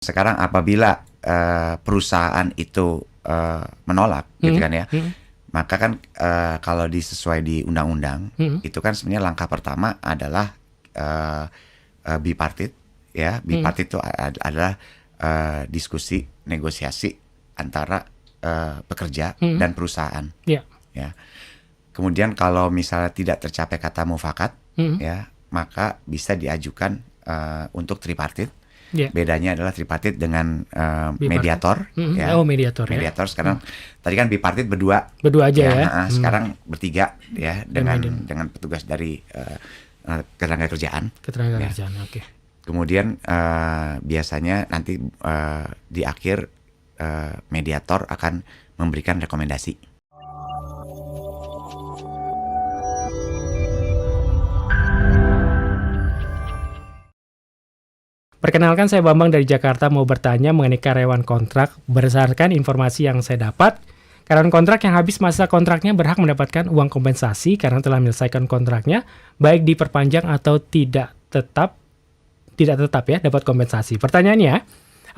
Sekarang apabila perusahaan itu menolak, gitu kan ya, maka kan kalau disesuai di undang-undang, itu kan sebenarnya langkah pertama adalah bipartit, ya. Bipartit itu adalah diskusi, negosiasi antara pekerja dan perusahaan, Ya. ya. Kemudian kalau misalnya tidak tercapai kata mufakat, ya, maka bisa diajukan untuk tripartit. Ya. Bedanya adalah tripartit dengan Bipartit. mediator, ya. Oh, mediator ya. Mediator sekarang tadi kan bipartit berdua aja ya. Sekarang bertiga ya dengan petugas dari ketenaga kerjaan. Ketenaga ya. kerjaan, oke. Kemudian biasanya nanti di akhir mediator akan memberikan rekomendasi. Perkenalkan, saya Bambang dari Jakarta, mau bertanya mengenai karyawan kontrak. Berdasarkan informasi yang saya dapat, karyawan kontrak yang habis masa kontraknya berhak mendapatkan uang kompensasi karena telah menyelesaikan kontraknya, baik diperpanjang atau tidak tetap ya dapat kompensasi. Pertanyaannya,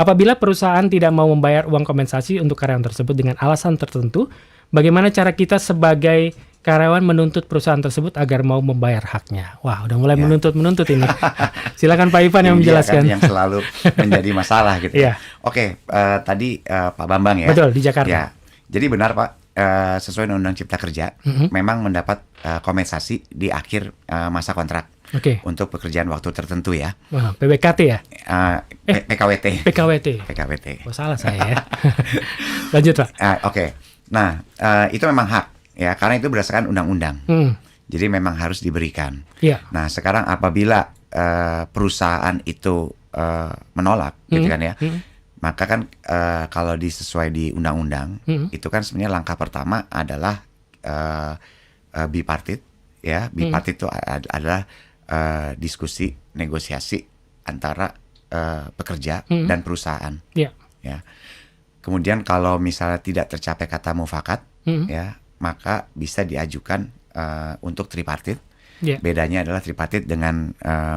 apabila perusahaan tidak mau membayar uang kompensasi untuk karyawan tersebut dengan alasan tertentu, bagaimana cara kita sebagai karyawan menuntut perusahaan tersebut agar mau membayar haknya? Wah, udah mulai menuntut ini. Silakan Pak Ivan yang menjelaskan. Kan yang selalu menjadi masalah gitu. Iya. Oke, tadi Pak Bambang ya. Betul, di Jakarta. Ya. Jadi benar Pak, sesuai Undang-Undang Cipta Kerja, memang mendapat kompensasi di akhir masa kontrak. Oke. Untuk pekerjaan waktu tertentu ya. Wah, PBKT ya? PKWT. PKWT. Oh, salah saya ya. Lanjut Pak. Oke. Nah, itu memang hak ya, karena itu berdasarkan undang-undang. Jadi memang harus diberikan. Iya. Nah, sekarang apabila perusahaan itu menolak, gitu kan ya, maka kan kalau disesuai di undang-undang, itu kan sebenarnya langkah pertama adalah bipartit, ya. Bipartit itu adalah diskusi, negosiasi antara pekerja dan perusahaan. Iya. Ya. Kemudian kalau misalnya tidak tercapai kata mufakat, ya, maka bisa diajukan untuk tripartit. Yeah. Bedanya adalah tripartit dengan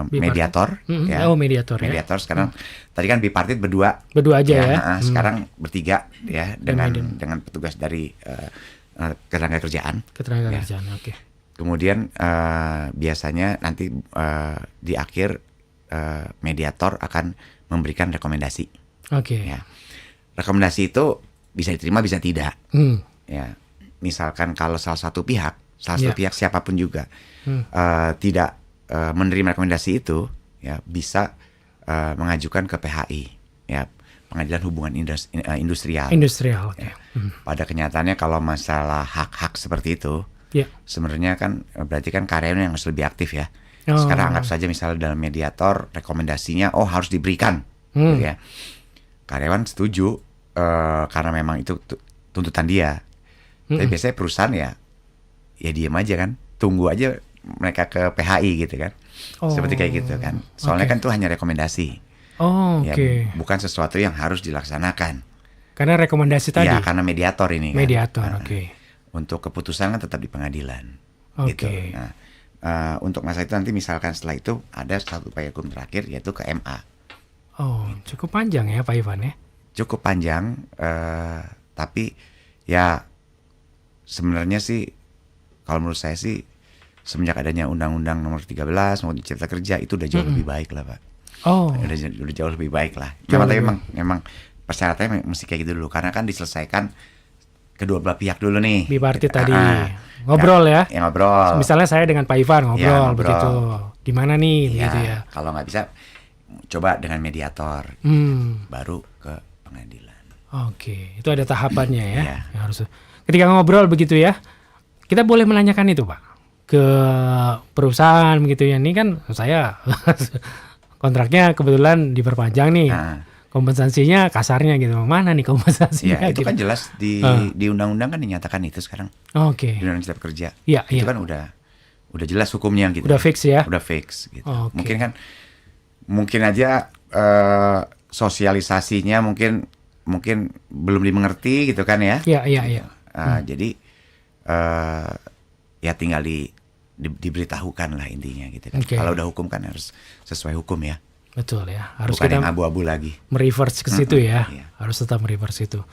mediator, ya. Oh, mediator ya. Mediator sekarang tadi kan bipartit berdua aja ya. Sekarang bertiga ya dengan petugas dari ketenaga kerjaan. Ketenaga kerjaan, oke. Kemudian biasanya nanti di akhir mediator akan memberikan rekomendasi. Oke. Ya. Rekomendasi itu bisa diterima, bisa tidak. Ya. Misalkan kalau salah satu pihak siapapun juga tidak menerima rekomendasi itu, ya bisa mengajukan ke PHI, ya, Pengadilan Hubungan Industrial. Industrial, oke. Ya. Pada kenyataannya kalau masalah hak-hak seperti itu, sebenarnya kan berarti kan karyawan yang harus lebih aktif ya. Sekarang anggap saja misalnya dalam mediator rekomendasinya harus diberikan, gitu ya. Karyawan setuju karena memang itu tuntutan dia. Tapi biasanya perusahaan ya diam aja kan, tunggu aja mereka ke PHI gitu kan. Seperti kayak gitu kan. Soalnya kan itu hanya rekomendasi. Ya, bukan sesuatu yang harus dilaksanakan. Karena rekomendasi tadi. Ya, karena mediator ini kan. Mediator, oke. Untuk keputusan kan tetap di pengadilan. Gitu. Nah, untuk masa itu nanti misalkan setelah itu ada satu upaya hukum terakhir, yaitu ke MA. Oh, cukup panjang ya Pak Ivan ya? Cukup panjang, tapi ya sebenarnya sih kalau menurut saya sih semenjak adanya Undang-Undang Nomor 13 Undang-Undang Cipta Kerja itu udah jauh lebih baik lah Pak. Udah jauh lebih baik lah. Tapi memang persyaratannya mesti kayak gitu dulu, karena kan diselesaikan kedua belah pihak dulu nih. Bipartit tadi ngobrol ya? Ya ngobrol. Misalnya saya dengan Pak Ivan ngobrol begitu. Gimana nih gitu ya? Kalau nggak bisa coba dengan mediator, baru ke pengadilan. Oke, itu ada tahapannya ya. Yang harus. Ketika ngobrol begitu ya, kita boleh menanyakan itu Pak ke perusahaan begitu ya. Ini kan saya kontraknya kebetulan diperpanjang nih. Kompensasinya kasarnya gitu. Mana nih kompensasinya? Ya, itu gitu. kan jelas di undang-undang kan dinyatakan itu sekarang. Oke. Di Undang-Undang Cipta Kerja. Ya, itu kan udah jelas hukumnya gitu. Udah fix ya? Udah fix gitu. Okay. Mungkin aja sosialisasinya mungkin belum dimengerti gitu kan ya. Iya. Jadi ya tinggal diberitahukan lah intinya gitu kan. Kalau udah hukum kan harus sesuai hukum ya. Betul ya. Harus bukan kita yang abu-abu lagi. mereverse ke situ ya. Iya. Harus tetap mereverse itu.